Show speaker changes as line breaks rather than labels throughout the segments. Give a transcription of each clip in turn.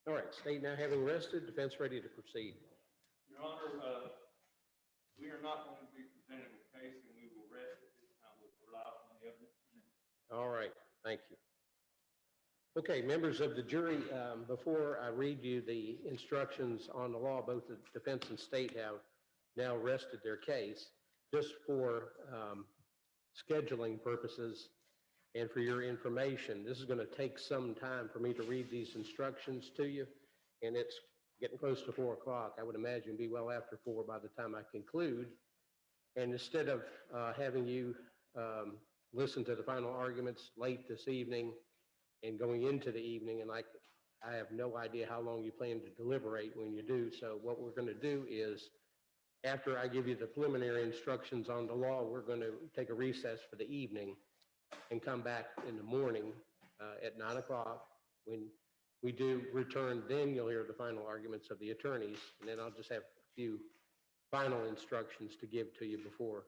All right, state now having rested, defense ready to proceed.
Your Honor, we are not going to be presented with a case, and we will rest at this time. We'll rely on the evidence.
All right, thank you. Okay, members of the jury, before I read you the instructions on the law, both the defense and state have now rested their case. Just for scheduling purposes and for your information, this is going to take some time for me to read these instructions to you, and it's getting close to 4 o'clock. I would imagine be well after 4 by the time I conclude. And instead of having you listen to the final arguments late this evening and going into the evening, and I have no idea how long you plan to deliberate when you do, so what we're going to do is, after I give you the preliminary instructions on the law, we're going to take a recess for the evening and come back in the morning at 9 o'clock. When we do return, then you'll hear the final arguments of the attorneys, and then I'll just have a few final instructions to give to you before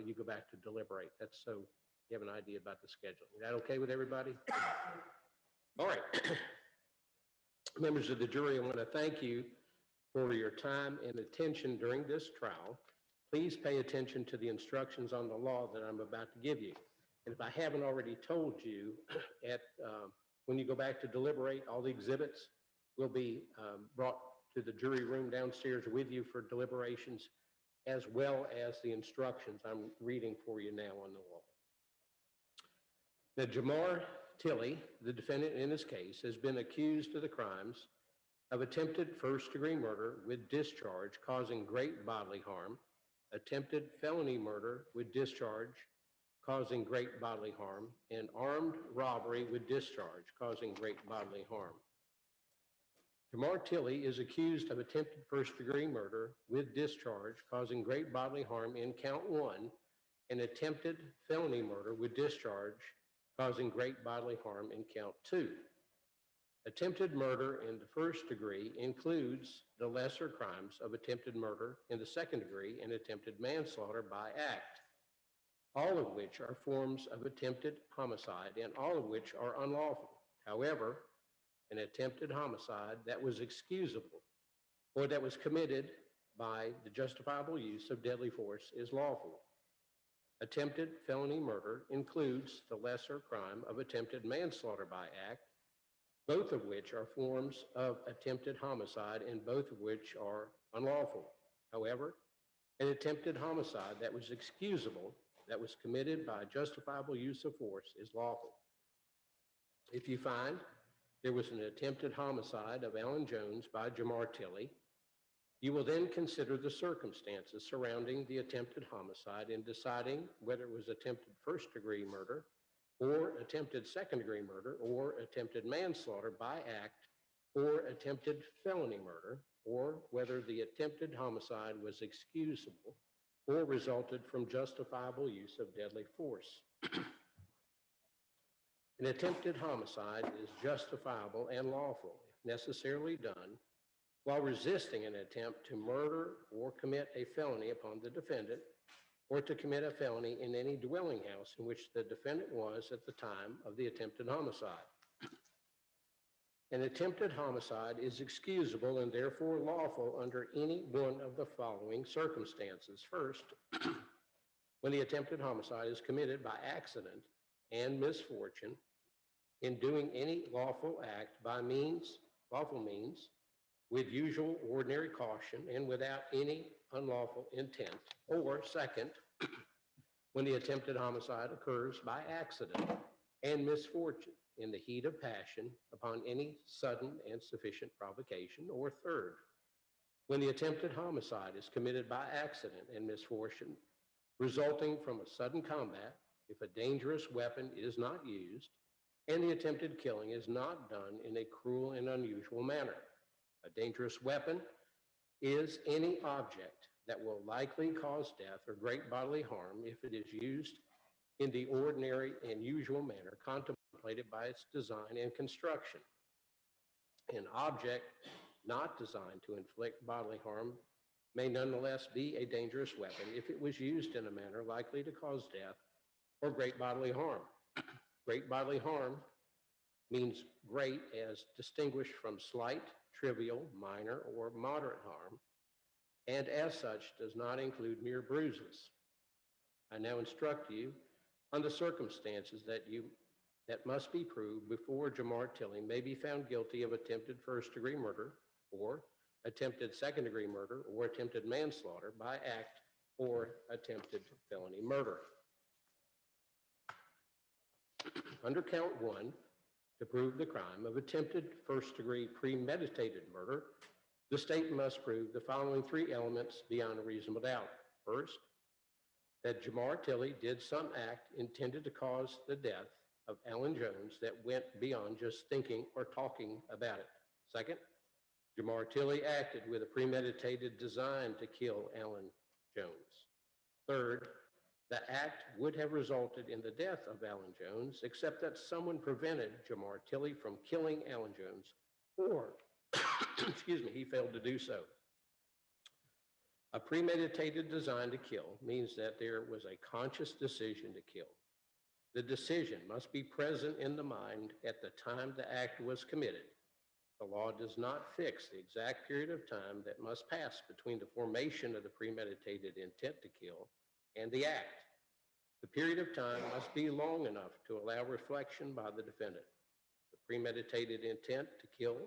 you go back to deliberate. That's so you have an idea about the schedule. Is that okay with everybody? All right. Members of the jury, I want to thank you for your time and attention during this trial. Please pay attention to the instructions on the law that I'm about to give you. And if I haven't already told you, when you go back to deliberate, all the exhibits will be brought to the jury room downstairs with you for deliberations, as well as the instructions I'm reading for you now on the law. Now, Jamar Tilley, the defendant in this case, has been accused of the crimes of attempted first-degree murder with discharge causing great bodily harm, attempted felony murder with discharge causing great bodily harm, and armed robbery with discharge causing great bodily harm. Jamar Tilley is accused of attempted first-degree murder with discharge causing great bodily harm in count 1 and attempted felony murder with discharge causing great bodily harm in count 2. Attempted murder in the first degree includes the lesser crimes of attempted murder in the second degree and attempted manslaughter by act, all of which are forms of attempted homicide and all of which are unlawful. However, an attempted homicide that was excusable or that was committed by the justifiable use of deadly force is lawful. Attempted felony murder includes the lesser crime of attempted manslaughter by act, both of which are forms of attempted homicide and both of which are unlawful. However, an attempted homicide that was excusable, that was committed by justifiable use of force, is lawful. If you find there was an attempted homicide of Alan Jones by Jamar Tilley, you will then consider the circumstances surrounding the attempted homicide in deciding whether it was attempted first-degree murder or attempted second-degree murder or attempted manslaughter by act or attempted felony murder, or whether the attempted homicide was excusable or resulted from justifiable use of deadly force. An attempted homicide is justifiable and lawful if necessarily done while resisting an attempt to murder or commit a felony upon the defendant, or to commit a felony in any dwelling house in which the defendant was at the time of the attempted homicide. An attempted homicide is excusable and therefore lawful under any one of the following circumstances. First, when the attempted homicide is committed by accident and misfortune in doing any lawful act by lawful means, with usual ordinary caution and without any unlawful intent. Or second, when the attempted homicide occurs by accident and misfortune in the heat of passion upon any sudden and sufficient provocation. Or third, when the attempted homicide is committed by accident and misfortune resulting from a sudden combat, if a dangerous weapon is not used and the attempted killing is not done in a cruel and unusual manner. A dangerous weapon is any object that will likely cause death or great bodily harm if it is used in the ordinary and usual manner contemplated by its design and construction. An object not designed to inflict bodily harm may nonetheless be a dangerous weapon if it was used in a manner likely to cause death or great bodily harm. Great bodily harm means great as distinguished from slight, trivial, minor, or moderate harm, and as such does not include mere bruises. I now instruct you on the circumstances that must be proved before Jamar Tilley may be found guilty of attempted first-degree murder, or attempted second-degree murder, or attempted manslaughter by act, or attempted felony murder. Under count 1, to prove the crime of attempted first-degree premeditated murder, the state must prove the following 3 elements beyond a reasonable doubt. First, that Jamar Tilley did some act intended to cause the death of Alan Jones that went beyond just thinking or talking about it. Second, Jamar Tilley acted with a premeditated design to kill Alan Jones. Third, the act would have resulted in the death of Alan Jones, except that someone prevented Jamar Tilley from killing Alan Jones, or, excuse me, he failed to do so. A premeditated design to kill means that there was a conscious decision to kill. The decision must be present in the mind at the time the act was committed. The law does not fix the exact period of time that must pass between the formation of the premeditated intent to kill and the act. The period of time must be long enough to allow reflection by the defendant. The premeditated intent to kill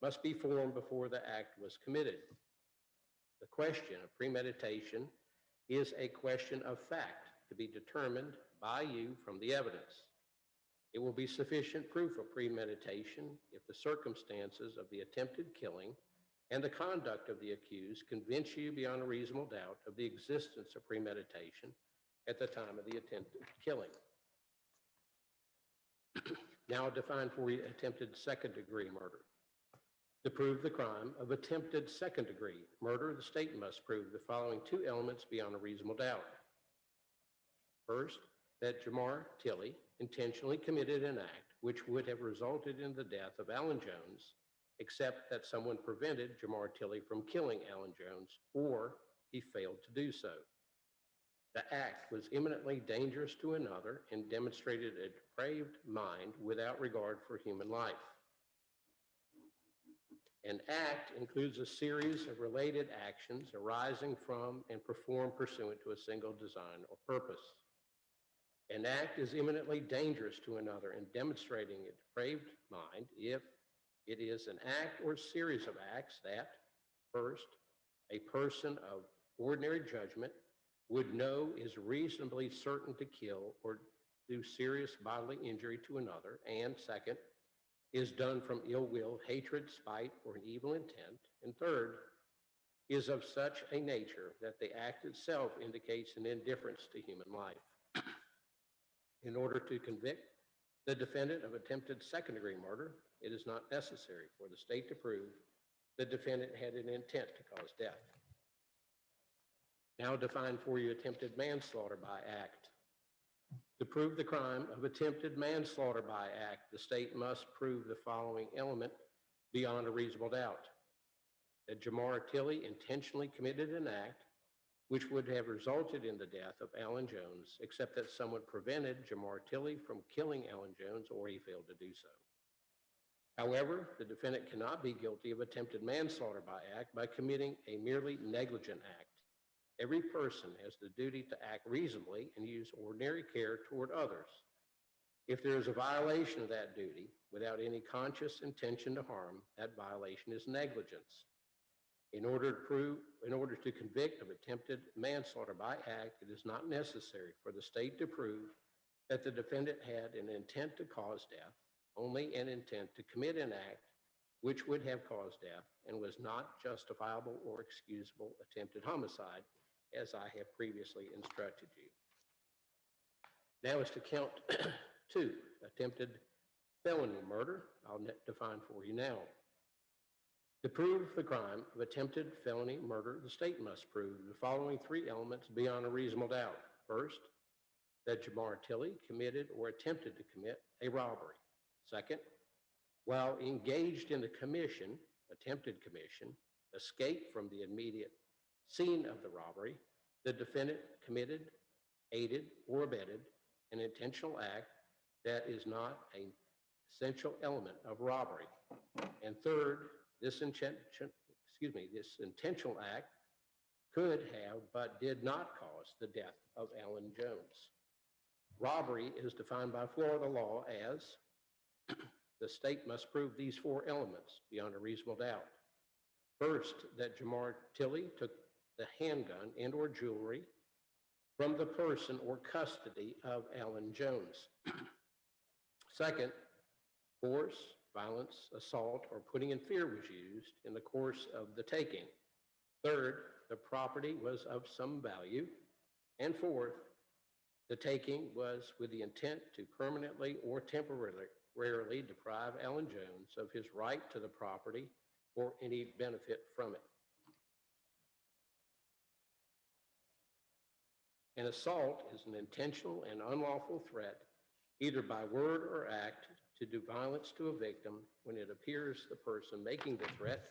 must be formed before the act was committed. The question of premeditation is a question of fact to be determined by you from the evidence. It will be sufficient proof of premeditation if the circumstances of the attempted killing and the conduct of the accused convince you beyond a reasonable doubt of the existence of premeditation at the time of the attempted killing. Now I'll define for you attempted second-degree murder. To prove the crime of attempted second-degree murder, the state must prove the following 2 elements beyond a reasonable doubt. First, that Jamar Tilley intentionally committed an act which would have resulted in the death of Alan Jones, except that someone prevented Jamar Tilley from killing Alan Jones, or he failed to do so. The act was imminently dangerous to another and demonstrated a depraved mind without regard for human life. An act includes a series of related actions arising from and performed pursuant to a single design or purpose. An act is imminently dangerous to another and demonstrating a depraved mind if it is an act or series of acts that, first, a person of ordinary judgment would know is reasonably certain to kill or do serious bodily injury to another, and second, is done from ill will, hatred, spite, or an evil intent, and third, is of such a nature that the act itself indicates an indifference to human life. In order to convict the defendant of attempted second-degree murder, it is not necessary for the state to prove the defendant had an intent to cause death. Now define for you attempted manslaughter by act. To prove the crime of attempted manslaughter by act, the state must prove the following element beyond a reasonable doubt. That Jamar Tilley intentionally committed an act which would have resulted in the death of Alan Jones, except that someone prevented Jamar Tilley from killing Alan Jones, or he failed to do so. However, the defendant cannot be guilty of attempted manslaughter by act by committing a merely negligent act. Every person has the duty to act reasonably and use ordinary care toward others. If there is a violation of that duty without any conscious intention to harm, that violation is negligence. In order to convict of attempted manslaughter by act, it is not necessary for the state to prove that the defendant had an intent to cause death, only an intent to commit an act which would have caused death and was not justifiable or excusable attempted homicide, as I have previously instructed you. Now is to count 2, attempted felony murder. I'll define for you now. To prove the crime of attempted felony murder, the state must prove the following 3 elements beyond a reasonable doubt. First, that Jamar Tilley committed or attempted to commit a robbery. Second, while engaged in the attempted commission, escaped from the immediate scene of the robbery, the defendant committed, aided, or abetted an intentional act that is not an essential element of robbery. And third, this intentional act could have but did not cause the death of Alan Jones. Robbery is defined by Florida law as the state must prove these four elements beyond a reasonable doubt. First, that Jamar Tilley took the handgun and or jewelry from the person or custody of Alan Jones. Second, force, violence, assault, or putting in fear was used in the course of the taking. Third, the property was of some value. And fourth, the taking was with the intent to permanently or temporarily deprive Alan Jones of his right to the property or any benefit from it. An assault is an intentional and unlawful threat, either by word or act, to do violence to a victim when it appears the person making the threat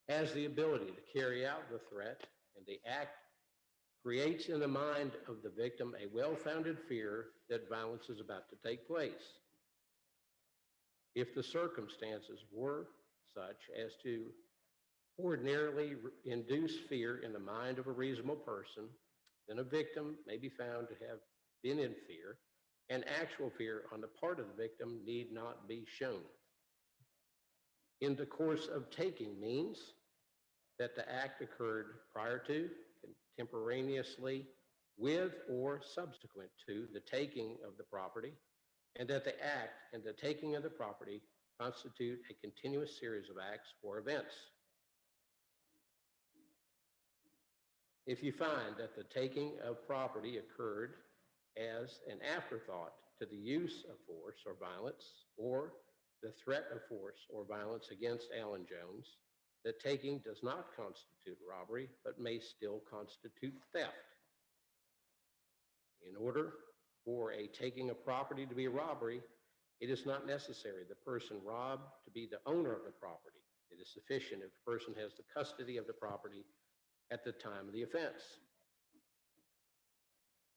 has the ability to carry out the threat, and the act creates in the mind of the victim a well-founded fear that violence is about to take place. If the circumstances were such as to ordinarily induce fear in the mind of a reasonable person, then a victim may be found to have been in fear, and actual fear on the part of the victim need not be shown. In the course of taking means that the act occurred prior to, contemporaneously with, or subsequent to the taking of the property, and that the act and the taking of the property constitute a continuous series of acts or events. If you find that the taking of property occurred as an afterthought to the use of force or violence, or the threat of force or violence against Alan Jones, the taking does not constitute robbery, but may still constitute theft. In order for a taking of property to be a robbery, it is not necessary the person robbed to be the owner of the property. It is sufficient if the person has the custody of the property at the time of the offense.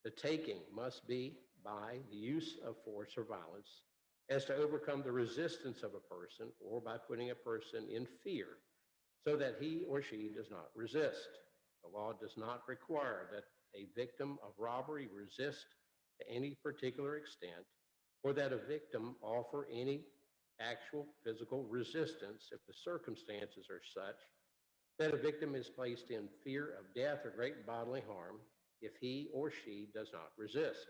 The taking must be by the use of force or violence as to overcome the resistance of a person, or by putting a person in fear so that he or she does not resist. The law does not require that a victim of robbery resist to any particular extent, or that a victim offer any actual physical resistance if the circumstances are such that a victim is placed in fear of death or great bodily harm if he or she does not resist.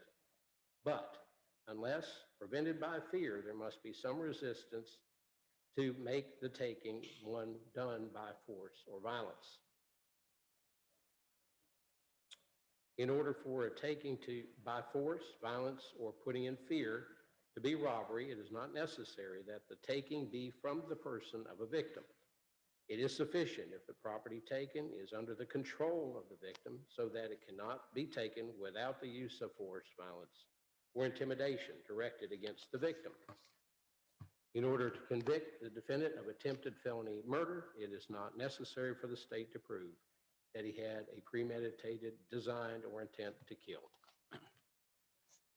But unless prevented by fear, there must be some resistance to make the taking one done by force or violence. In order for a taking by force, violence, or putting in fear to be robbery, it is not necessary that the taking be from the person of a victim. It is sufficient if the property taken is under the control of the victim so that it cannot be taken without the use of force, violence, or intimidation directed against the victim. In order to convict the defendant of attempted felony murder, it is not necessary for the state to prove that he had a premeditated design or intent to kill.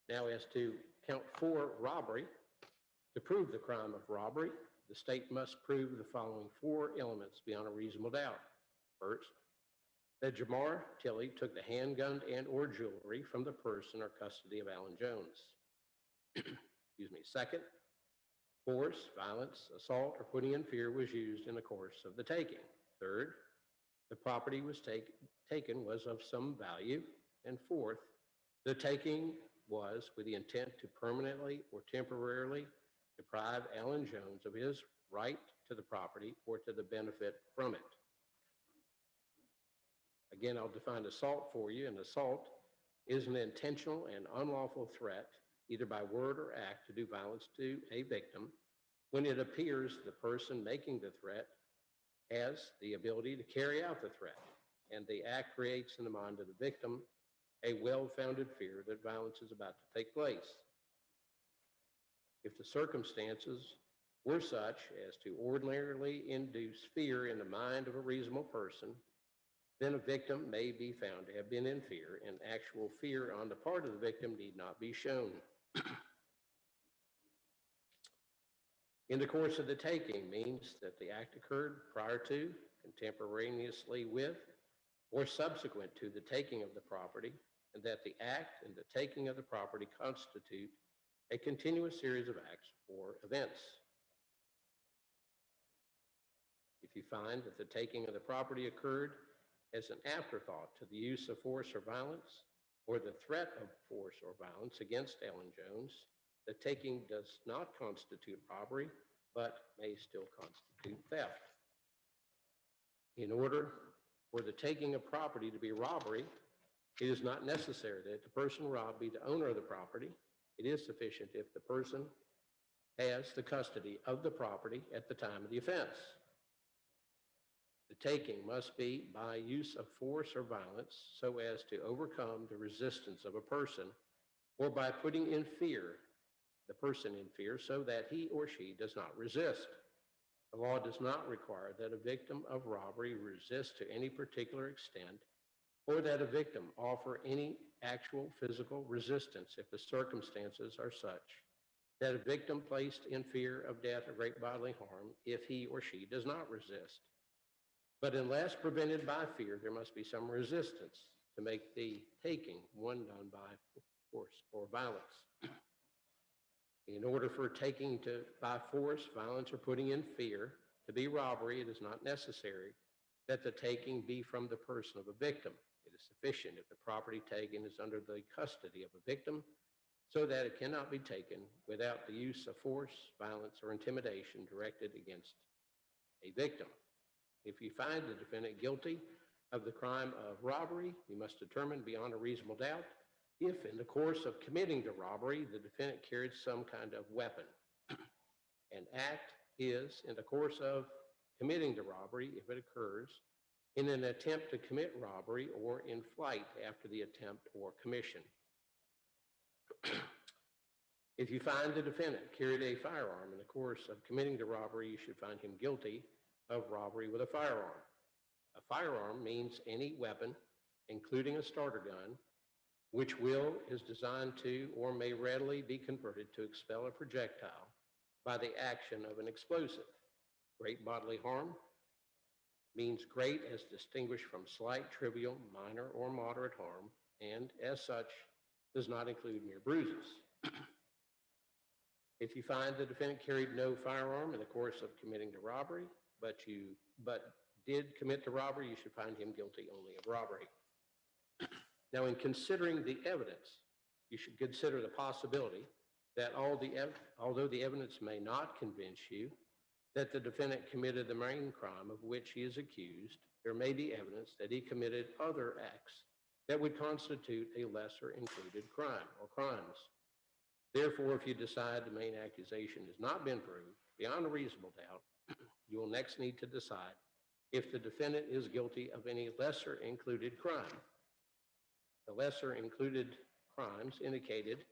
Now, as to count 4, robbery, to prove the crime of robbery, the state must prove the following 4 elements beyond a reasonable doubt. First, that Jamar Tilley took the handgun and or jewelry from the person or custody of Alan Jones. Excuse me. Second, force, violence, assault, or putting in fear was used in the course of the taking. Third, the property was taken was of some value. And fourth, the taking was with the intent to permanently or temporarily deprive Alan Jones of his right to the property or to the benefit from it. Again, I'll define assault for you. An assault is an intentional and unlawful threat, either by word or act, to do violence to a victim when it appears the person making the threat has the ability to carry out the threat, and the act creates in the mind of the victim a well-founded fear that violence is about to take place. If the circumstances were such as to ordinarily induce fear in the mind of a reasonable person, then a victim may be found to have been in fear, and actual fear on the part of the victim need not be shown. In the course of the taking means that the act occurred prior to, contemporaneously with, or subsequent to the taking of the property, and that the act and the taking of the property constitute a continuous series of acts or events. If you find that the taking of the property occurred as an afterthought to the use of force or violence, or the threat of force or violence against Ellen Jones, the taking does not constitute robbery, but may still constitute theft. In order for the taking of property to be robbery, it is not necessary that the person robbed be the owner of the property. It is sufficient if the person has the custody of the property at the time of the offense. The taking must be by use of force or violence so as to overcome the resistance of a person, or by putting in fear the person in fear so that he or she does not resist. The law does not require that a victim of robbery resist to any particular extent, or that a victim offer any actual physical resistance if the circumstances are such that a victim placed in fear of death or great bodily harm if he or she does not resist. But unless prevented by fear, there must be some resistance to make the taking one done by force or violence. In order for taking by force, violence, or putting in fear to be robbery, it is not necessary that the taking be from the person of a victim. It is sufficient if the property taken is under the custody of a victim, so that it cannot be taken without the use of force, violence, or intimidation directed against a victim. If you find the defendant guilty of the crime of robbery, you must determine beyond a reasonable doubt if in the course of committing the robbery, the defendant carried some kind of weapon. An act is in the course of committing the robbery if it occurs in an attempt to commit robbery or in flight after the attempt or commission. If you find the defendant carried a firearm in the course of committing the robbery, you should find him guilty of robbery with a firearm. A firearm means any weapon, including a starter gun, which is designed to or may readily be converted to expel a projectile by the action of an explosive. Great bodily harm means great as distinguished from slight, trivial, minor, or moderate harm, and as such does not include mere bruises. If you find the defendant carried no firearm in the course of committing the robbery, but did commit the robbery, you should find him guilty only of robbery. Now, in considering the evidence, you should consider the possibility that although the evidence may not convince you that the defendant committed the main crime of which he is accused, there may be evidence that he committed other acts that would constitute a lesser included crime or crimes. Therefore, if you decide the main accusation has not been proved beyond a reasonable doubt, you will next need to decide if the defendant is guilty of any lesser included crime. The lesser included crimes indicated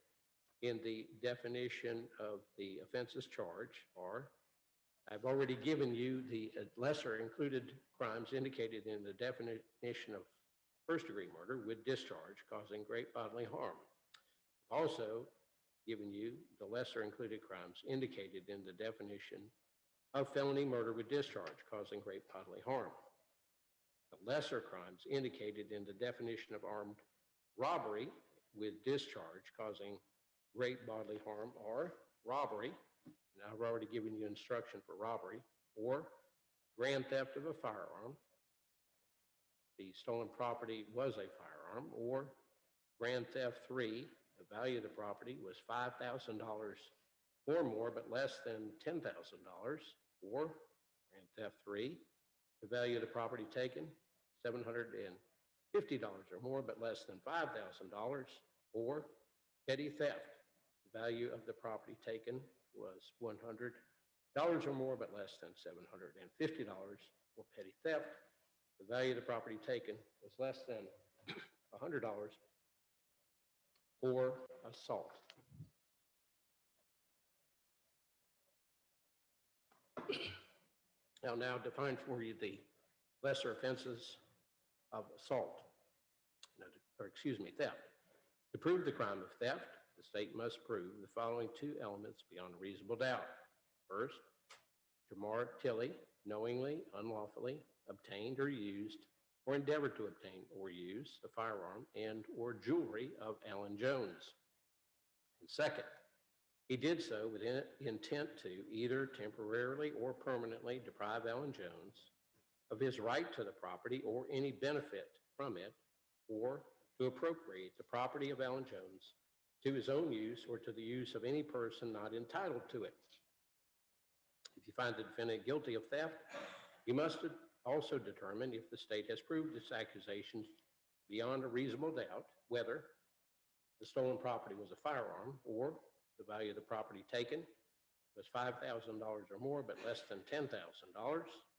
in the definition of the offenses charged are, I've already given you the lesser included crimes indicated in the definition of first-degree murder with discharge causing great bodily harm. Also given you the lesser included crimes indicated in the definition of felony murder with discharge causing great bodily harm. The lesser crimes indicated in the definition of armed robbery with discharge causing great bodily harm are robbery, and I've already given you instruction for robbery, or grand theft of a firearm, the stolen property was a firearm, or grand theft 3, the value of the property was $5,000 or more but less than $10,000, or grand theft 3, the value of the property taken, $750 or more but less than $5,000, or petty theft. The value of the property taken was $100 or more but less than $750, or petty theft. The value of the property taken was less than $100, or assault. I'll now define for you the lesser offenses of assault, theft. To prove the crime of theft, the state must prove the following two elements beyond a reasonable doubt. First, Jamar Tilley knowingly, unlawfully obtained or used or endeavored to obtain or use the firearm and or jewelry of Alan Jones. And second, he did so with intent to either temporarily or permanently deprive Alan Jones of his right to the property or any benefit from it, or to appropriate the property of Alan Jones to his own use or to the use of any person not entitled to it. If you find the defendant guilty of theft, you must also determine if the state has proved its accusations beyond a reasonable doubt whether the stolen property was a firearm or the value of the property taken was $5,000 or more but less than $10,000,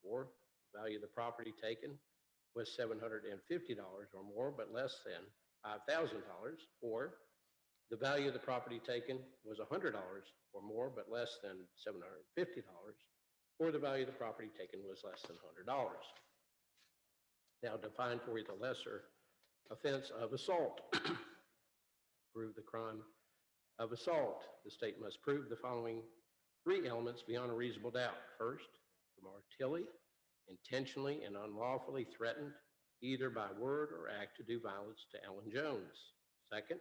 or the value of the property taken was $750 or more but less than $5,000, or the value of the property taken was $100 or more but less than $750, or the value of the property taken was less than $100. Now define for you the lesser offense of assault. Prove the crime of assault. The state must prove the following three elements beyond a reasonable doubt. First, Jamar Tilley intentionally and unlawfully threatened, either by word or act, to do violence to Alan Jones. Second,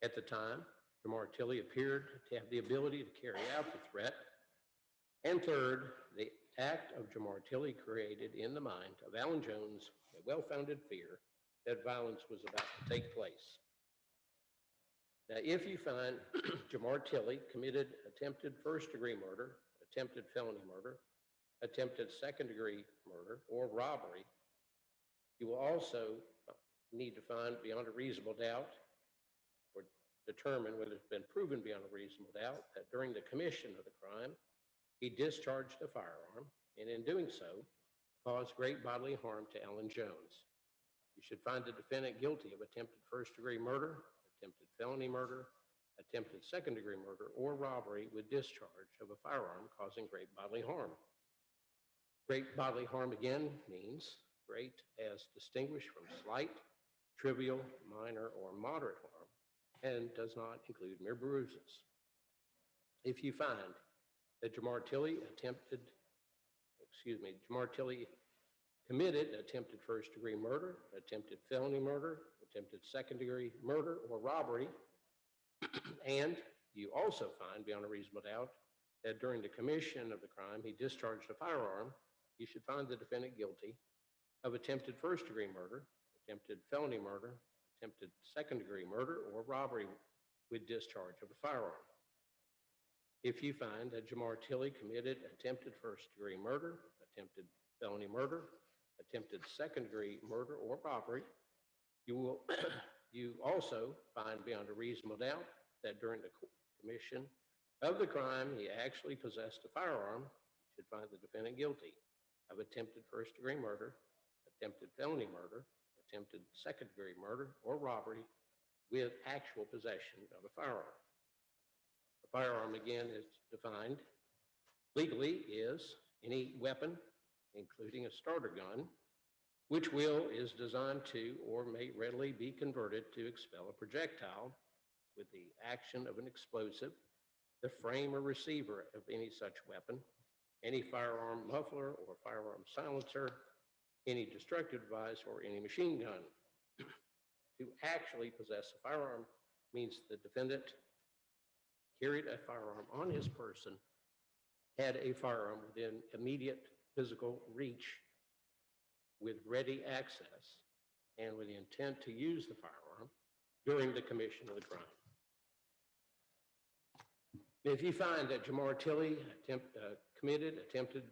at the time, Jamar Tilley appeared to have the ability to carry out the threat. And third, the act of Jamar Tilley created in the mind of Alan Jones a well-founded fear that violence was about to take place. Now, if you find Jamar Tilley committed attempted first-degree murder, attempted felony murder, attempted second-degree murder, or robbery, you will also need to find beyond a reasonable doubt or determine whether it's been proven beyond a reasonable doubt that during the commission of the crime, he discharged a firearm, and in doing so, caused great bodily harm to Alan Jones. You should find the defendant guilty of attempted first-degree murder, attempted felony murder, attempted second-degree murder, or robbery with discharge of a firearm causing great bodily harm. Great bodily harm, again, means great as distinguished from slight, trivial, minor, or moderate harm, and does not include mere bruises. If you find that Jamar Tilley committed attempted first-degree murder, attempted felony murder, attempted second-degree murder, or robbery, and you also find beyond a reasonable doubt that during the commission of the crime he discharged a firearm, you should find the defendant guilty of attempted first-degree murder, attempted felony murder, attempted second-degree murder, or robbery with discharge of a firearm. If you find that Jamar Tilley committed attempted first-degree murder, attempted felony murder, attempted second-degree murder, or robbery, you also find beyond a reasonable doubt that during the commission of the crime he actually possessed a firearm. You should find the defendant guilty of attempted first-degree murder, attempted felony murder, attempted second-degree murder, or robbery with actual possession of a firearm. A firearm, again, is defined legally is any weapon, including a starter gun, which is designed to or may readily be converted to expel a projectile with the action of an explosive, the frame or receiver of any such weapon, any firearm muffler or firearm silencer, any destructive device, or any machine gun. To actually possess a firearm means the defendant carried a firearm on his person, had a firearm within immediate physical reach with ready access, and with the intent to use the firearm during the commission of the crime. If you find that Jamar Tilley committed attempted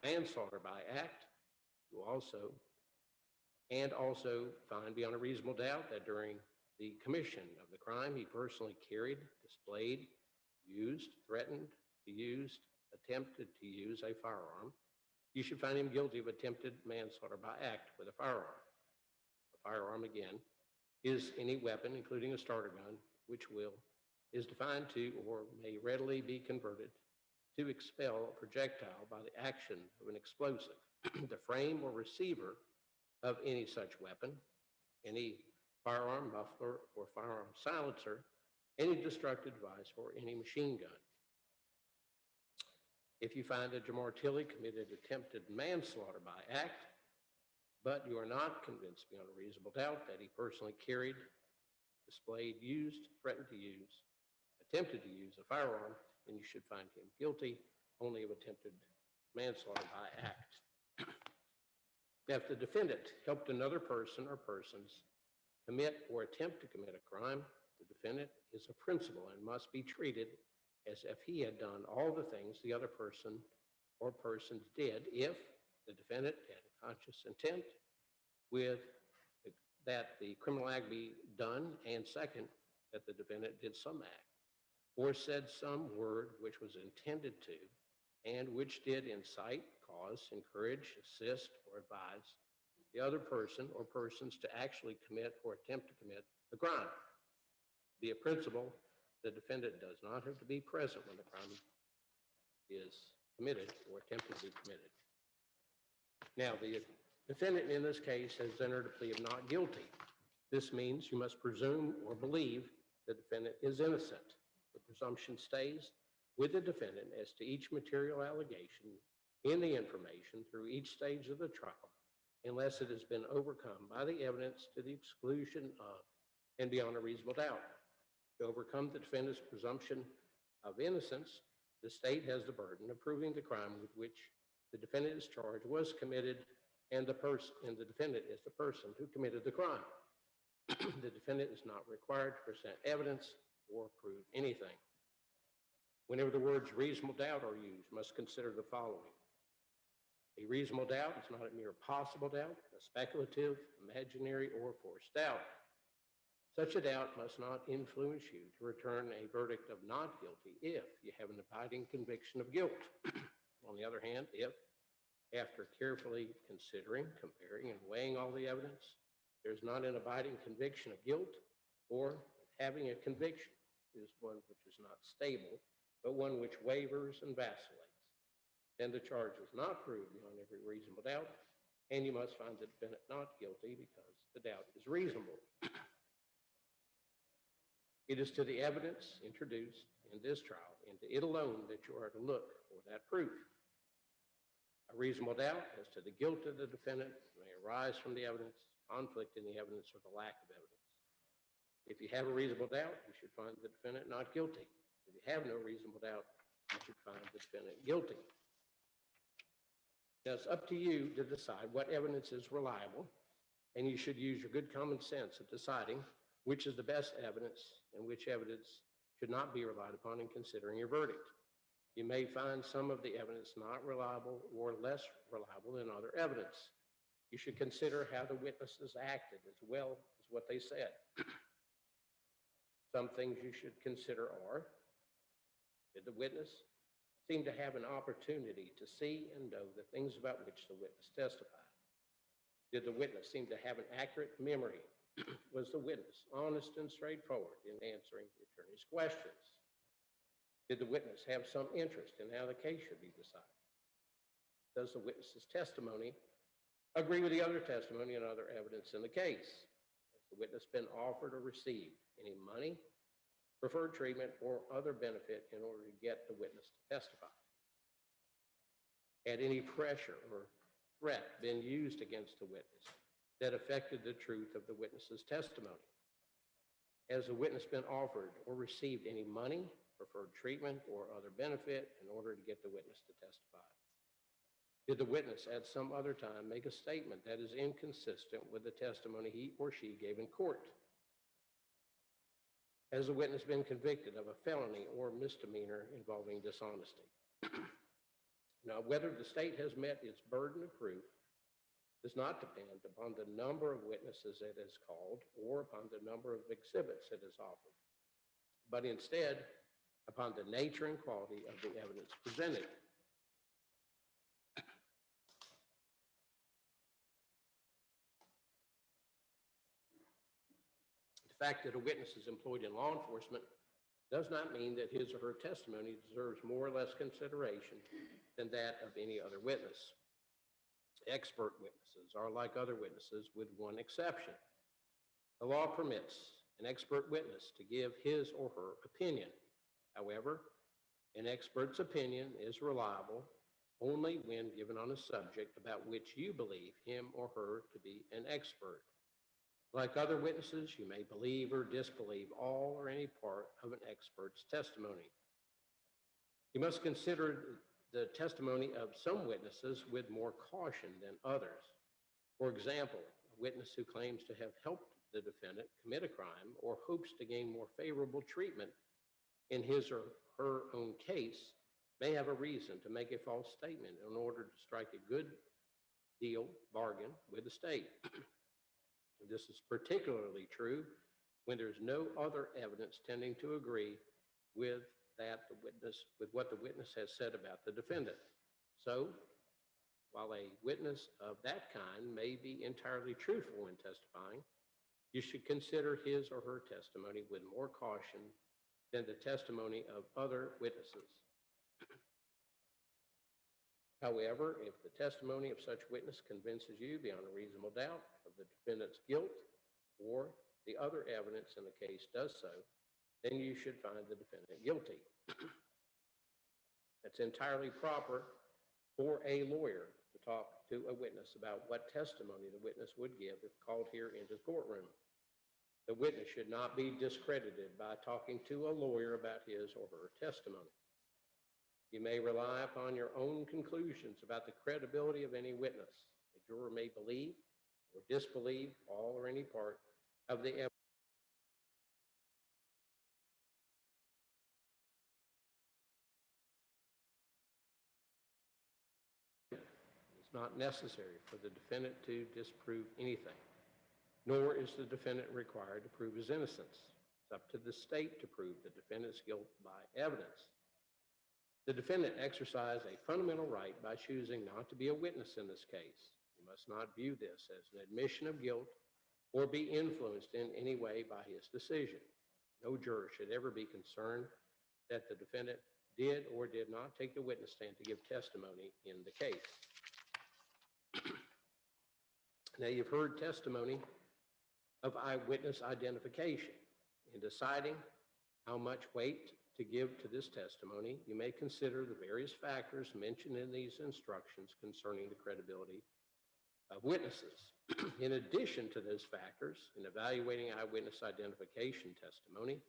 manslaughter by act, you also find beyond a reasonable doubt that during the commission of the crime, he personally carried, displayed, used, threatened to use, attempted to use a firearm. You should find him guilty of attempted manslaughter by act with a firearm. A firearm, again, is any weapon, including a starter gun, which is defined to or may readily be converted to expel a projectile by the action of an explosive, the frame or receiver of any such weapon, any firearm muffler or firearm silencer, any destructive device, or any machine gun. If you find that Jamar Tilley committed attempted manslaughter by act, but you are not convinced beyond a reasonable doubt that he personally carried, displayed, used, threatened to use, attempted to use a firearm, then you should find him guilty only of attempted manslaughter by act. Now, if the defendant helped another person or persons commit or attempt to commit a crime, the defendant is a principal and must be treated as if he had done all the things the other person or persons did if the defendant had a conscious intent with that the criminal act be done, and second, that the defendant did some act or said some word which was intended to and which did incite, cause, encourage, assist, or advise the other person or persons to actually commit or attempt to commit the crime. Be a principal, the defendant does not have to be present when the crime is committed or attempted to be committed. Now, the defendant in this case has entered a plea of not guilty. This means you must presume or believe the defendant is innocent. The presumption stays with the defendant as to each material allegation in the information through each stage of the trial, unless it has been overcome by the evidence to the exclusion of and beyond a reasonable doubt. To overcome the defendant's presumption of innocence, the state has the burden of proving the crime with which the defendant is charged was committed, and the defendant is the person who committed the crime. The defendant is not required to present evidence or prove anything. Whenever the words reasonable doubt are used, you must consider the following. A reasonable doubt is not a mere possible doubt, a speculative, imaginary, or forced doubt. Such a doubt must not influence you to return a verdict of not guilty if you have an abiding conviction of guilt. On the other hand, if, after carefully considering, comparing, and weighing all the evidence, there's not an abiding conviction of guilt, or having a conviction is one which is not stable, but one which wavers and vacillates, then the charge is not proved beyond every reasonable doubt, and you must find the defendant not guilty because the doubt is reasonable. It is to the evidence introduced in this trial and to it alone that you are to look for that proof. A reasonable doubt as to the guilt of the defendant may arise from the evidence, conflict in the evidence, or the lack of evidence. If you have a reasonable doubt, you should find the defendant not guilty. If you have no reasonable doubt, you should find the defendant guilty. Now, it's up to you to decide what evidence is reliable, and you should use your good common sense at deciding which is the best evidence and which evidence should not be relied upon in considering your verdict. You may find some of the evidence not reliable or less reliable than other evidence. You should consider how the witnesses acted as well as what they said. Some things you should consider are, did the witness seem to have an opportunity to see and know the things about which the witness testified? Did the witness seem to have an accurate memory? Was the witness honest and straightforward in answering the attorney's questions? Did the witness have some interest in how the case should be decided? Does the witness's testimony agree with the other testimony and other evidence in the case? Has the witness been offered or received any money, preferred treatment, or other benefit in order to get the witness to testify? Had any pressure or threat been used against the witness that affected the truth of the witness's testimony? Has the witness been offered or received any money, preferred treatment, or other benefit in order to get the witness to testify? Did the witness at some other time make a statement that is inconsistent with the testimony he or she gave in court? Has the witness been convicted of a felony or misdemeanor involving dishonesty? Now, whether the state has met its burden of proof does not depend upon the number of witnesses it has called or upon the number of exhibits it has offered, but instead upon the nature and quality of the evidence presented. The fact that a witness is employed in law enforcement does not mean that his or her testimony deserves more or less consideration than that of any other witness. Expert witnesses are like other witnesses with one exception. The law permits an expert witness to give his or her opinion. However, An expert's opinion is reliable only when given on a subject about which you believe him or her to be an expert. Like other witnesses, you may believe or disbelieve all or any part of an expert's testimony. You must consider the testimony of some witnesses with more caution than others. For example, a witness who claims to have helped the defendant commit a crime or hopes to gain more favorable treatment in his or her own case may have a reason to make a false statement in order to strike a good deal bargain with the state. This is particularly true when there's no other evidence tending to agree with what the witness has said about the defendant. So, while a witness of that kind may be entirely truthful when testifying, you should consider his or her testimony with more caution than the testimony of other witnesses. However, if the testimony of such witness convinces you beyond a reasonable doubt of the defendant's guilt, or the other evidence in the case does so, then you should find the defendant guilty. It's entirely proper for a lawyer to talk to a witness about what testimony the witness would give if called here into the courtroom. The witness should not be discredited by talking to a lawyer about his or her testimony. You may rely upon your own conclusions about the credibility of any witness. A juror may believe or disbelieve all or any part of the evidence. It's not necessary for the defendant to disprove anything, nor is the defendant required to prove his innocence. It's up to the state to prove the defendant's guilt by evidence. The defendant exercised a fundamental right by choosing not to be a witness in this case. You must not view this as an admission of guilt or be influenced in any way by his decision. No juror should ever be concerned that the defendant did or did not take the witness stand to give testimony in the case. Now, you've heard testimony of eyewitness identification. In deciding how much weight to give to this testimony, you may consider the various factors mentioned in these instructions concerning the credibility of witnesses. In addition to those factors, in evaluating eyewitness identification testimony,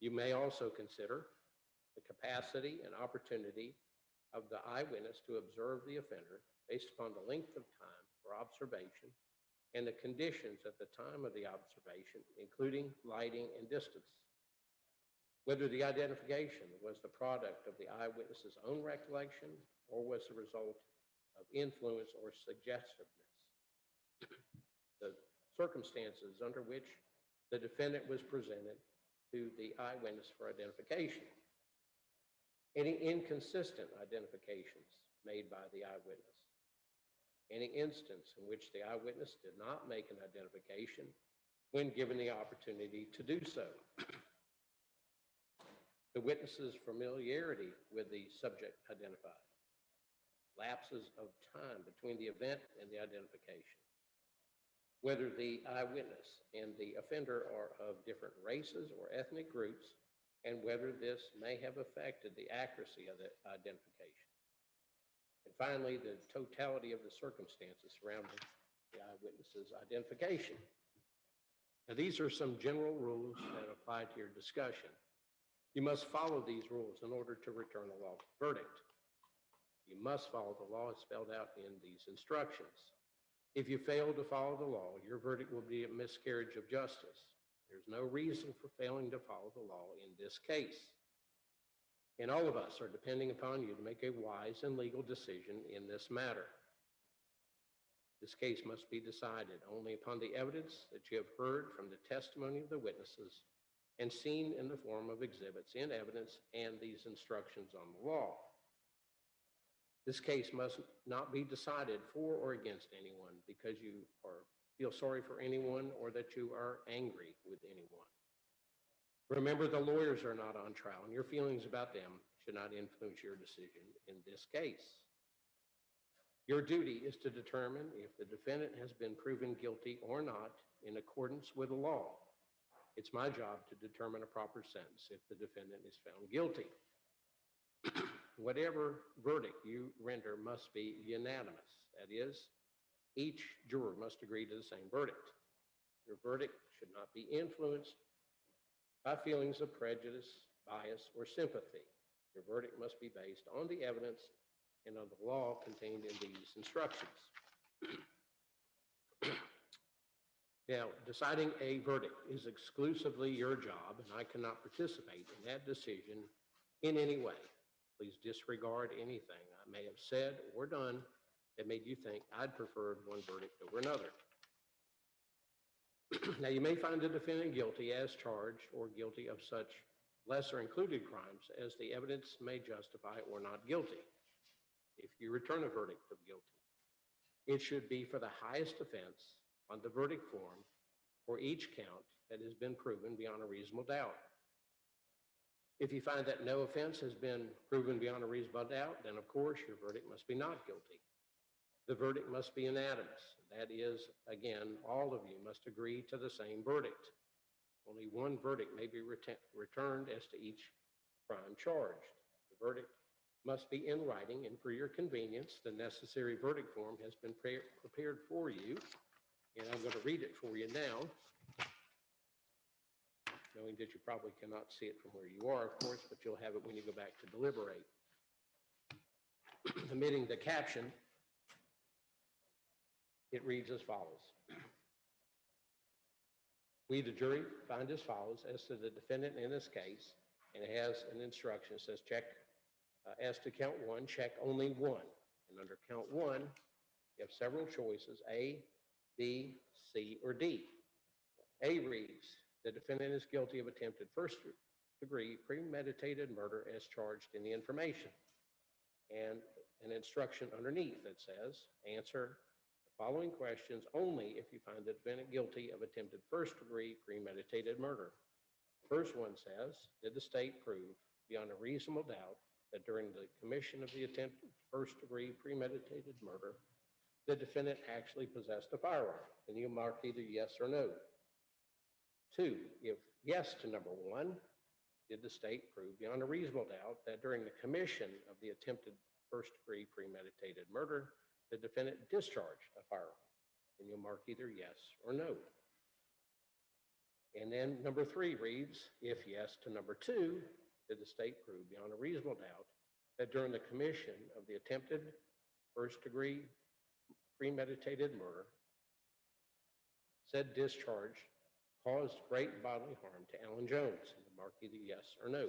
you may also consider the capacity and opportunity of the eyewitness to observe the offender based upon the length of time for observation and the conditions at the time of the observation, including lighting and distance. Whether the identification was the product of the eyewitness's own recollection or was the result of influence or suggestiveness. The circumstances under which the defendant was presented to the eyewitness for identification. Any inconsistent identifications made by the eyewitness. Any instance in which the eyewitness did not make an identification when given the opportunity to do so. The witness's familiarity with the subject identified. Lapses of time between the event and the identification. Whether the eyewitness and the offender are of different races or ethnic groups, and whether this may have affected the accuracy of the identification. And finally, the totality of the circumstances surrounding the eyewitness's identification. Now, these are some general rules that apply to your discussion. You must follow these rules in order to return a lawful verdict. You must follow the law as spelled out in these instructions. If you fail to follow the law, your verdict will be a miscarriage of justice. There's no reason for failing to follow the law in this case. And all of us are depending upon you to make a wise and legal decision in this matter. This case must be decided only upon the evidence that you have heard from the testimony of the witnesses and seen in the form of exhibits in evidence and these instructions on the law. This case must not be decided for or against anyone because you feel sorry for anyone or that you are angry with anyone. Remember, the lawyers are not on trial, and your feelings about them should not influence your decision in this case. Your duty is to determine if the defendant has been proven guilty or not in accordance with the law. It's my job to determine a proper sentence if the defendant is found guilty. Whatever verdict you render must be unanimous. That is, each juror must agree to the same verdict. Your verdict should not be influenced by feelings of prejudice, bias, or sympathy. Your verdict must be based on the evidence and on the law contained in these instructions. Now, deciding a verdict is exclusively your job, and I cannot participate in that decision in any way. Please disregard anything I may have said or done that made you think I'd preferred one verdict over another. Now, you may find the defendant guilty as charged or guilty of such lesser included crimes as the evidence may justify or not guilty. If you return a verdict of guilty, it should be for the highest offense on the verdict form for each count that has been proven beyond a reasonable doubt. If you find that no offense has been proven beyond a reasonable doubt, then of course your verdict must be not guilty. The verdict must be unanimous. That is, again, all of you must agree to the same verdict. Only one verdict may be returned as to each crime charged. The verdict must be in writing, and for your convenience, the necessary verdict form has been prepared for you, and I'm going to read it for you now, knowing that you probably cannot see it from where you are, of course, but you'll have it when you go back to deliberate. Omitting the caption, it reads as follows. We, the jury, find as follows as to the defendant in this case, and it has an instruction that says check, as to count one, check only one. And under count one, you have several choices, A, B, C, or D. A reads, the defendant is guilty of attempted first-degree premeditated murder as charged in the information. And an instruction underneath that says, answer the following questions only if you find the defendant guilty of attempted first-degree premeditated murder. The first one says, did the state prove beyond a reasonable doubt that during the commission of the attempted first-degree premeditated murder, the defendant actually possessed a firearm? And you mark either yes or no. 2, if yes to number 1, did the state prove beyond a reasonable doubt that during the commission of the attempted first-degree premeditated murder, the defendant discharged a firearm? And you'll mark either yes or no. And then number 3 reads, if yes to number 2, did the state prove beyond a reasonable doubt that during the commission of the attempted first-degree premeditated murder, said discharge caused great bodily harm to Alan Jones? And mark either yes or no.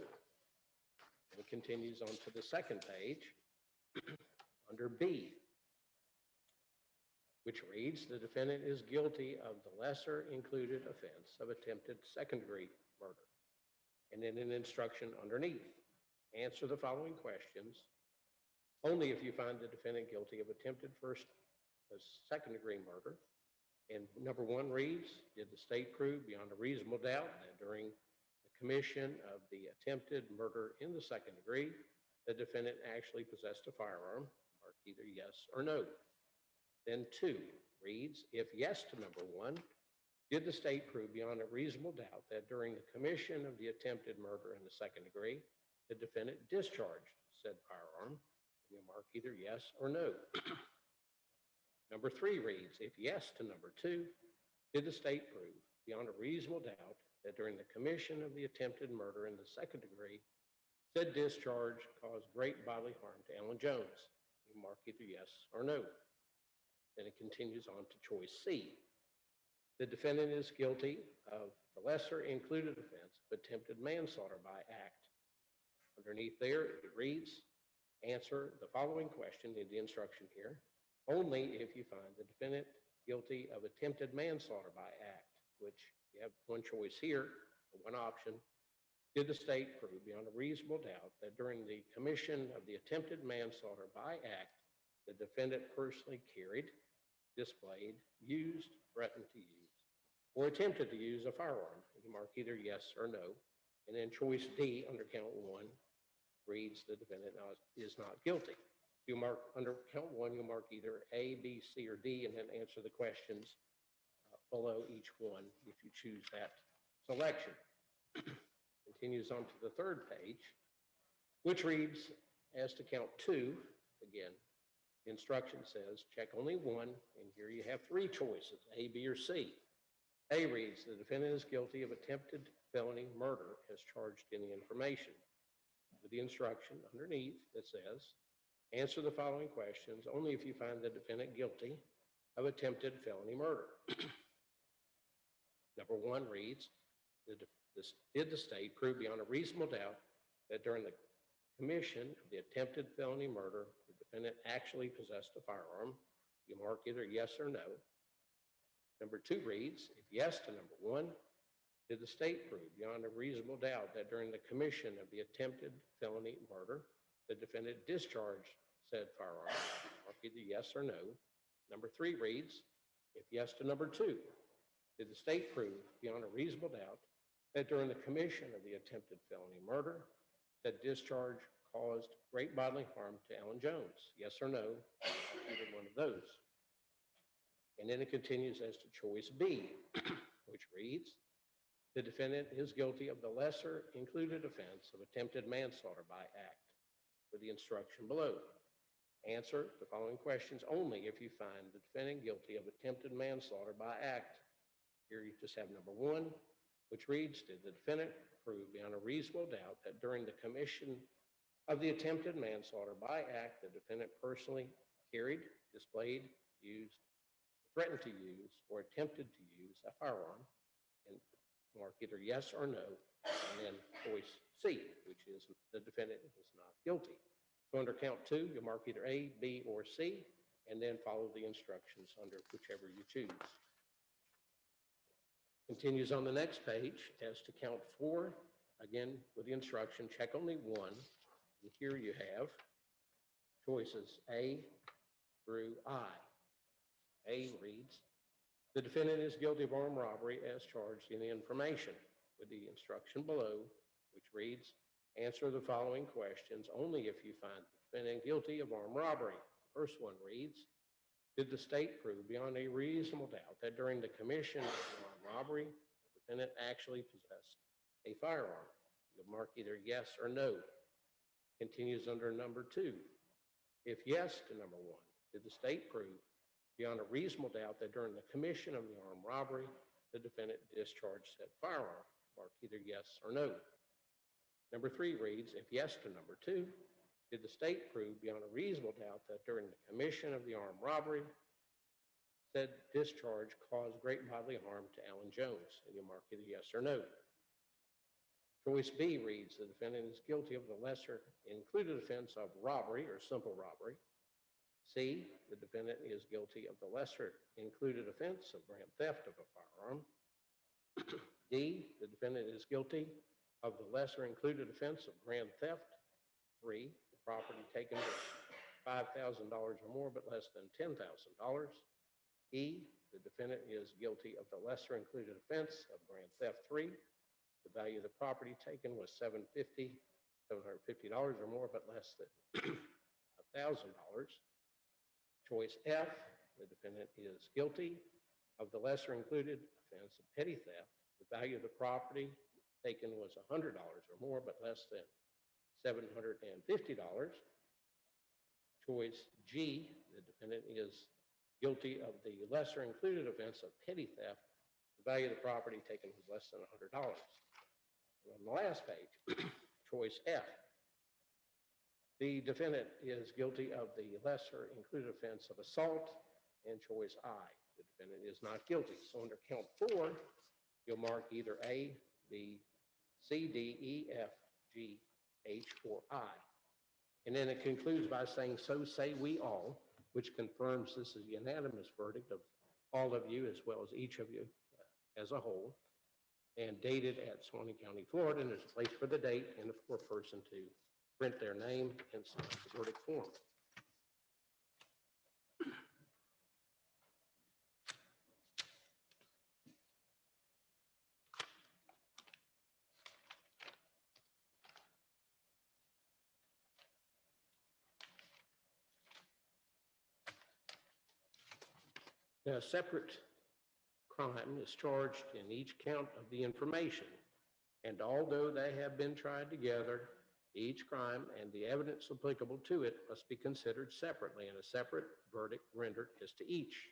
And it continues on to the second page under B, which reads, the defendant is guilty of the lesser included offense of attempted second-degree murder. And then an instruction underneath, answer the following questions only if you find the defendant guilty of attempted second-degree murder. And number 1 reads, did the state prove beyond a reasonable doubt that during the commission of the attempted murder in the second degree, the defendant actually possessed a firearm? Mark either yes or no. Then 2 reads, if yes to number 1, did the state prove beyond a reasonable doubt that during the commission of the attempted murder in the second degree, the defendant discharged said firearm? You mark either yes or no. Number 3 reads, if yes to number 2, did the state prove beyond a reasonable doubt that during the commission of the attempted murder in the second degree, said discharge caused great bodily harm to Alan Jones? You mark either yes or no. Then it continues on to choice C. The defendant is guilty of the lesser included offense of attempted manslaughter by act. Underneath there, it reads, answer the following question in the instruction here only if you find the defendant guilty of attempted manslaughter by act, which you have one choice here, one option. Did the state prove beyond a reasonable doubt that during the commission of the attempted manslaughter by act, the defendant personally carried, displayed, used, threatened to use, or attempted to use a firearm? And you mark either yes or no. And then choice D under count 1 reads, the defendant is not guilty. You mark under count 1, you'll mark either A, B, C, or D, and then answer the questions below each one if you choose that selection. Continues on to the third page. which reads, as to count two, again, the instruction says, check only one, and here you have three choices, A, B, or C. A reads, the defendant is guilty of attempted felony murder as charged in the information, with the instruction underneath that says, answer the following questions only if you find the defendant guilty of attempted felony murder. Number one reads, did the state prove beyond a reasonable doubt that during the commission of the attempted felony murder, the defendant actually possessed a firearm? You mark either yes or no. Number two reads, if yes to number one, did the state prove beyond a reasonable doubt that during the commission of the attempted felony murder, the defendant discharged said firearm? Mark either yes or no. Number three reads, if yes to number two, did the state prove beyond a reasonable doubt that during the commission of the attempted felony murder, that discharge caused great bodily harm to Alan Jones? Yes or no, either one of those. And then it continues as to choice B, which reads, the defendant is guilty of the lesser included offense of attempted manslaughter by act, with the instruction below. Answer the following questions only if you find the defendant guilty of attempted manslaughter by act. Here you just have number one, which reads, did the defendant prove beyond a reasonable doubt that during the commission of the attempted manslaughter by act, the defendant personally carried, displayed, used, threatened to use, or attempted to use a firearm? And mark either yes or no, and then choice C, which is the defendant is not guilty. So under count two, you mark either A, B, or C, and then follow the instructions under whichever you choose. Continues on the next page as to count four, again with the instruction, check only one. And here you have choices A through I. A reads, the defendant is guilty of armed robbery as charged in the information, with the instruction below, which reads, answer the following questions only if you find the defendant guilty of armed robbery. The first one reads, did the state prove beyond a reasonable doubt that during the commission of the armed robbery, the defendant actually possessed a firearm? You'll mark either yes or no. Continues under number two. If yes to number one, did the state prove beyond a reasonable doubt that during the commission of the armed robbery, the defendant discharged said firearm? Mark either yes or no. Number three reads, if yes to number two, did the state prove beyond a reasonable doubt that during the commission of the armed robbery, said discharge caused great bodily harm to Alan Jones? And you mark either yes or no. Choice B reads, the defendant is guilty of the lesser included offense of robbery or simple robbery. C, the defendant is guilty of the lesser included offense of grand theft of a firearm. D, the defendant is guilty of the lesser included offense of grand theft. 3, the property taken was $5,000 or more but less than $10,000. E, the defendant is guilty of the lesser included offense of grand theft. 3, the value of the property taken was $750 or more but less than $1,000. Choice F, the defendant is guilty of the lesser included offense of petty theft. The value of the property taken was $100 or more, but less than $750. Choice G, the defendant is guilty of the lesser included offense of petty theft. The value of the property taken was less than $100. And on the last page, choice F, the defendant is guilty of the lesser included offense of assault, and choice I, the defendant is not guilty. So under count four, you'll mark either A, B, C, D, E, F, G, H, or I. And then it concludes by saying, so say we all, which confirms this is a unanimous verdict of all of you as well as each of you as a whole, and dated at Suwannee County, Florida, and there's a place for the date and for a person to print their name and sign the verdict form. Now, a separate crime is charged in each count of the information, and although they have been tried together, Each crime and the evidence applicable to it must be considered separately, and a separate verdict rendered as to each.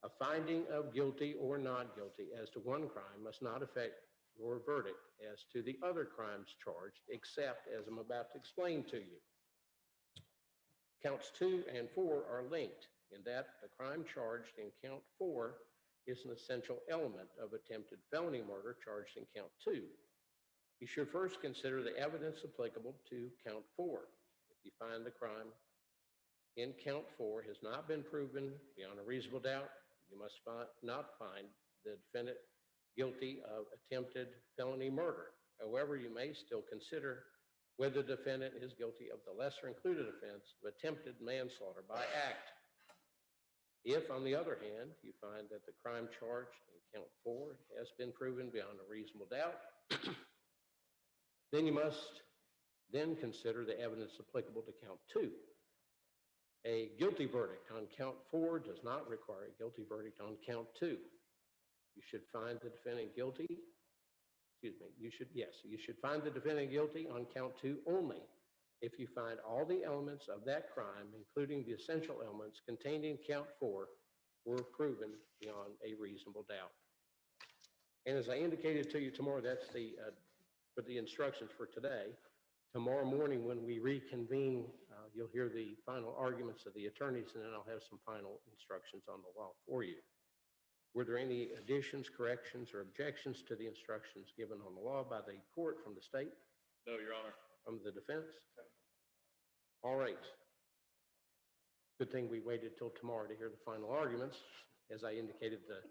A finding of guilty or not guilty as to one crime must not affect your verdict as to the other crimes charged, except as I'm about to explain to you. Counts 2 and 4 are linked in that the crime charged in count 4 is an essential element of attempted felony murder charged in count 2. You should first consider the evidence applicable to count 4. If you find the crime in count 4 has not been proven beyond a reasonable doubt, you must not find the defendant guilty of attempted felony murder. However, you may still consider whether the defendant is guilty of the lesser included offense of attempted manslaughter by act. If, on the other hand, you find that the crime charged in count 4 has been proven beyond a reasonable doubt, then you must then consider the evidence applicable to count 2. A guilty verdict on count 4 does not require a guilty verdict on count 2. You should find the defendant guilty. You should find the defendant guilty on count 2 only if you find all the elements of that crime, including the essential elements contained in count 4, were proven beyond a reasonable doubt. And as I indicated to you tomorrow, that's for the instructions for today. Tomorrow morning when we reconvene, you'll hear the final arguments of the attorneys, and then I'll have some final instructions on the law for you. Were there any additions, corrections, or objections to the instructions given on the law by the court from the state?
No, Your Honor.
From the defense? All right. Good thing we waited till tomorrow to hear the final arguments. As I indicated, the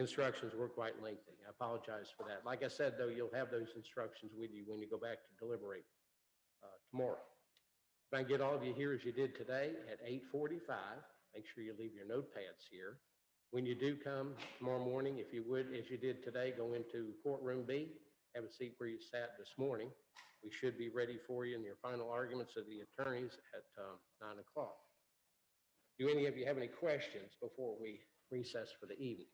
instructions were quite lengthy. I apologize for that. Like I said, though, you'll have those instructions with you when you go back to deliberate tomorrow. If I can get all of you here as you did today at 8:45, make sure you leave your notepads here. When you do come tomorrow morning, if you would, as you did today, go into courtroom B, have a seat where you sat this morning. We should be ready for you in your final arguments of the attorneys at 9 o'clock. Do any of you have any questions before we recess for the evening?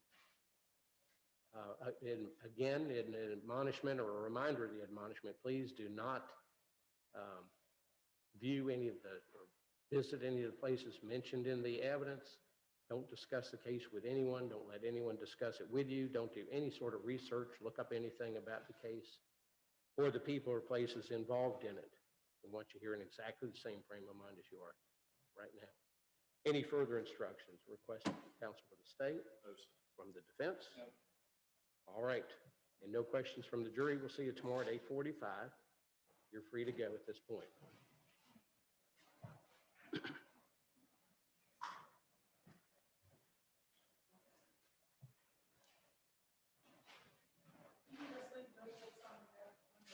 Again, in an admonishment or a reminder of the admonishment, please do not view any of the, or visit any of the places mentioned in the evidence. Don't discuss the case with anyone. Don't let anyone discuss it with you. Don't do any sort of research, look up anything about the case or the people or places involved in it. We want you here in exactly the same frame of mind as you are right now. Any further instructions requested from counsel for the state?
No, sir.
From the defense?
No.
All right. And no questions from the jury. We'll see you tomorrow at 8:45. You're free to go at this point.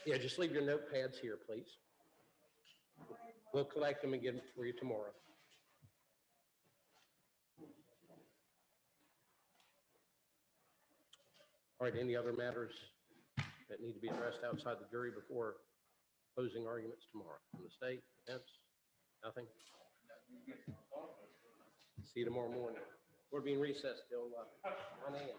Yeah, just leave your notepads here, please. We'll collect them and get them for you tomorrow. All right, any other matters that need to be addressed outside the jury before closing arguments tomorrow? From the state, defense, nothing? See you tomorrow morning. We're being recessed till 9 a.m.